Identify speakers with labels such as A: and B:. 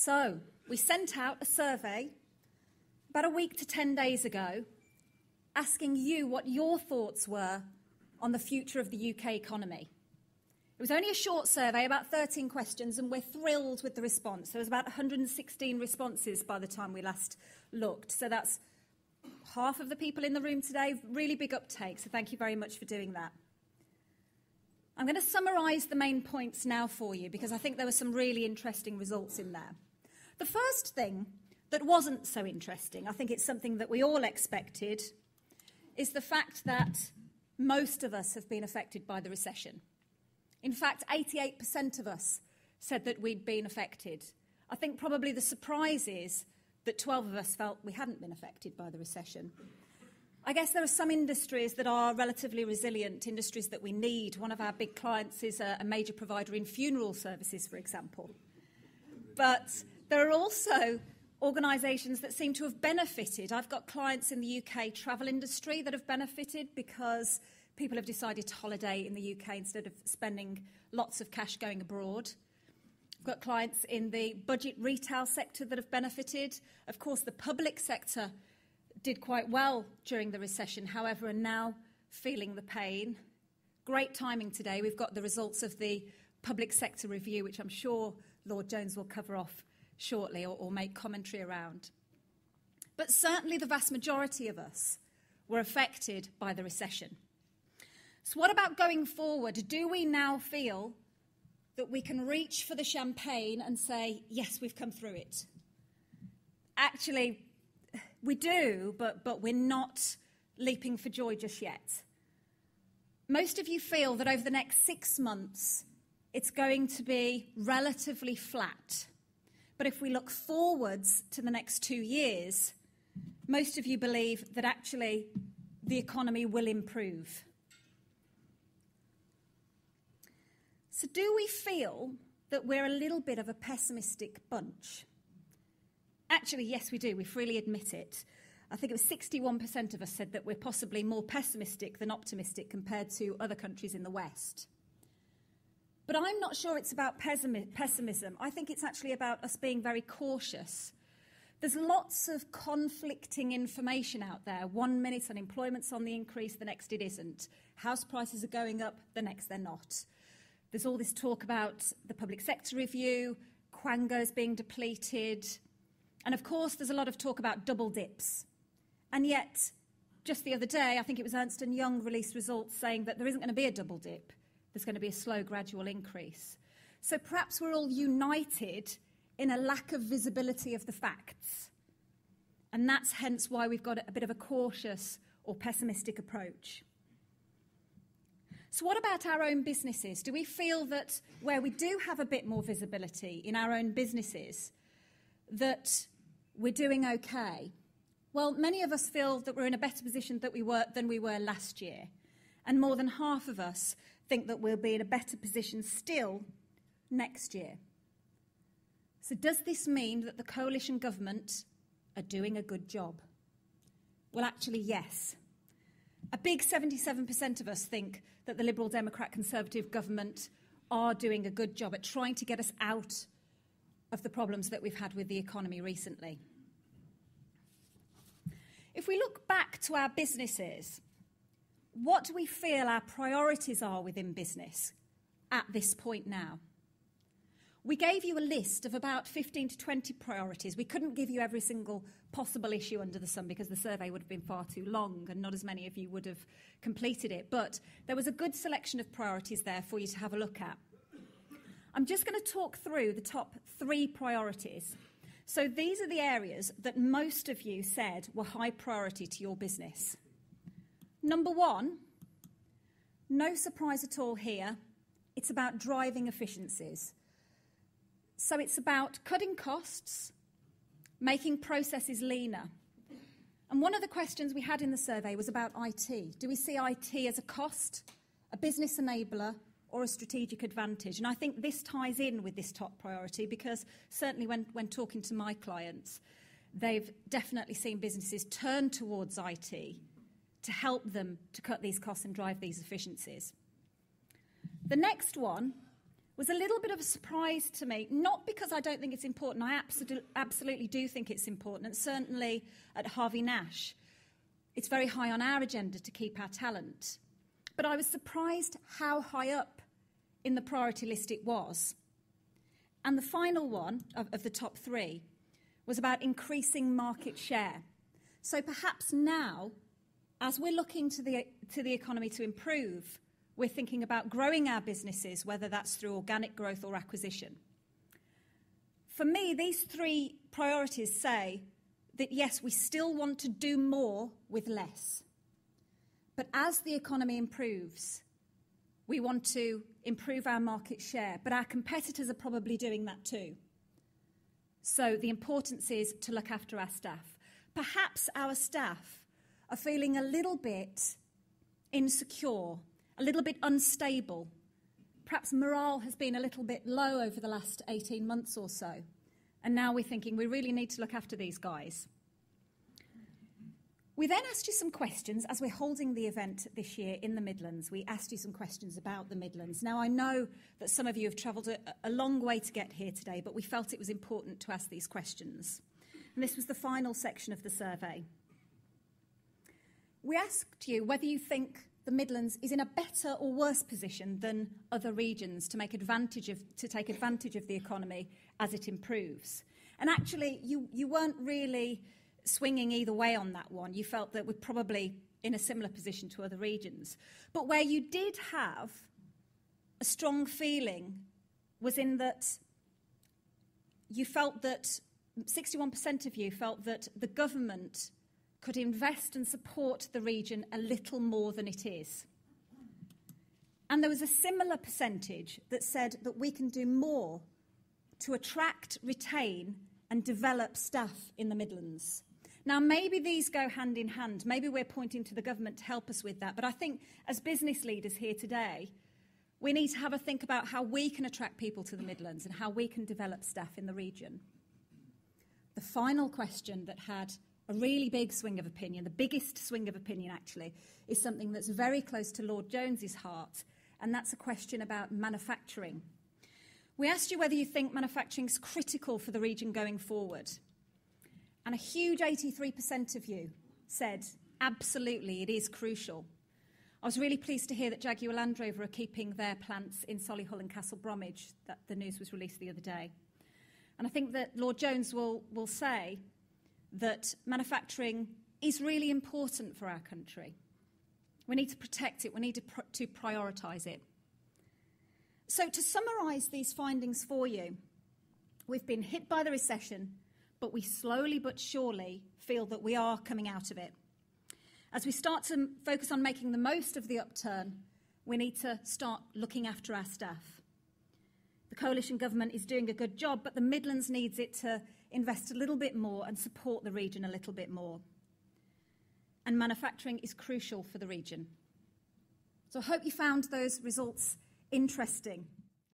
A: So, we sent out a survey about a week to 10 days ago asking you what your thoughts were on the future of the UK economy. It was only a short survey, about 13 questions, and we're thrilled with the response. There was about 116 responses by the time we last looked. So that's half of the people in the room today. Really big uptake, so thank you very much for doing that. I'm going to summarise the main points now for you because I think there were some really interesting results in there. The first thing that wasn't so interesting, I think it's something that we all expected, is the fact that most of us have been affected by the recession. In fact, 88% of us said that we'd been affected. I think probably the surprise is that 12 of us felt we hadn't been affected by the recession. I guess there are some industries that are relatively resilient, industries that we need. One of our big clients is a major provider in funeral services, for example. But there are also organisations that seem to have benefited. I've got clients in the UK travel industry that have benefited because people have decided to holiday in the UK instead of spending lots of cash going abroad. I've got clients in the budget retail sector that have benefited. Of course, the public sector did quite well during the recession, however, are now feeling the pain. Great timing today. We've got the results of the public sector review, which I'm sure Lord Jones will cover off shortly or make commentary around. But certainly the vast majority of us were affected by the recession. So what about going forward? Do we now feel that we can reach for the champagne and say, yes, we've come through it? Actually, we do, but we're not leaping for joy just yet. Most of you feel that over the next 6 months, it's going to be relatively flat. But if we look forwards to the next 2 years, most of you believe that actually the economy will improve. So do we feel that we're a little bit of a pessimistic bunch? Actually, yes, we do. We freely admit it. I think it was 61% of us said that we're possibly more pessimistic than optimistic compared to other countries in the West. But I'm not sure it's about pessimism. I think it's actually about us being very cautious. There's lots of conflicting information out there. 1 minute unemployment's on the increase, the next it isn't. House prices are going up, the next they're not. There's all this talk about the public sector review, quangos being depleted. And of course, there's a lot of talk about double dips. And yet, just the other day, I think it was Ernst & Young released results saying that there isn't going to be a double dip. There's going to be a slow, gradual increase. So perhaps we're all united in a lack of visibility of the facts. And that's hence why we've got a bit of a cautious or pessimistic approach. So what about our own businesses? Do we feel that where we do have a bit more visibility in our own businesses, that we're doing okay? Well, many of us feel that we're in a better position than we were last year. And more than half of us think that we'll be in a better position still next year. So does this mean that the coalition government are doing a good job? Well, actually, yes. A big 77% of us think that the Liberal Democrat Conservative government are doing a good job at trying to get us out of the problems that we've had with the economy recently. If we look back to our businesses, what do we feel our priorities are within business at this point now? We gave you a list of about 15 to 20 priorities. We couldn't give you every single possible issue under the sun because the survey would have been far too long and not as many of you would have completed it. But there was a good selection of priorities there for you to have a look at. I'm just going to talk through the top 3 priorities. So these are the areas that most of you said were high priority to your business. Number 1, no surprise at all here, it's about driving efficiencies. So it's about cutting costs, making processes leaner. And one of the questions we had in the survey was about IT. Do we see IT as a cost, a business enabler, or a strategic advantage? And I think this ties in with this top priority because certainly when talking to my clients, they've definitely seen businesses turn towards IT to help them to cut these costs and drive these efficiencies. The next one was a little bit of a surprise to me, not because I don't think it's important. I absolutely do think it's important, and certainly at Harvey Nash, it's very high on our agenda to keep our talent. But I was surprised how high up in the priority list it was. And the final one of the top three was about increasing market share. So perhaps now, as we're looking to the economy to improve, we're thinking about growing our businesses, whether that's through organic growth or acquisition. For me, these three priorities say that, yes, we still want to do more with less. But as the economy improves, we want to improve our market share. But our competitors are probably doing that too. So the importance is to look after our staff. Perhaps our staff are feeling a little bit insecure, a little bit unstable. Perhaps morale has been a little bit low over the last 18 months or so. And now we're thinking we really need to look after these guys. We then asked you some questions as we're holding the event this year in the Midlands. We asked you some questions about the Midlands. Now, I know that some of you have travelled a long way to get here today, but we felt it was important to ask these questions. And this was the final section of the survey. We asked you whether you think the Midlands is in a better or worse position than other regions to take advantage of the economy as it improves. And actually, you weren't really swinging either way on that one. You felt that we're probably in a similar position to other regions. But where you did have a strong feeling was in that you felt that 61% of you felt that the government could invest and support the region a little more than it is. And there was a similar percentage that said that we can do more to attract, retain, and develop staff in the Midlands. Now, maybe these go hand in hand. Maybe we're pointing to the government to help us with that. But I think as business leaders here today, we need to have a think about how we can attract people to the Midlands and how we can develop staff in the region. The final question that had a really big swing of opinion, the biggest swing of opinion actually, is something that's very close to Lord Jones's heart, and that's a question about manufacturing. We asked you whether you think manufacturing is critical for the region going forward. And a huge 83% of you said, absolutely, it is crucial. I was really pleased to hear that Jaguar Land Rover are keeping their plants in Solihull and Castle Bromwich, that the news was released the other day. And I think that Lord Jones will say that manufacturing is really important for our country. We need to protect it. We need to prioritise it. So to summarise these findings for you, we've been hit by the recession, but we slowly but surely feel that we are coming out of it. As we start to focus on making the most of the upturn, we need to start looking after our staff. The coalition government is doing a good job, but the Midlands needs it to invest a little bit more and support the region a little bit more. And manufacturing is crucial for the region. So I hope you found those results interesting.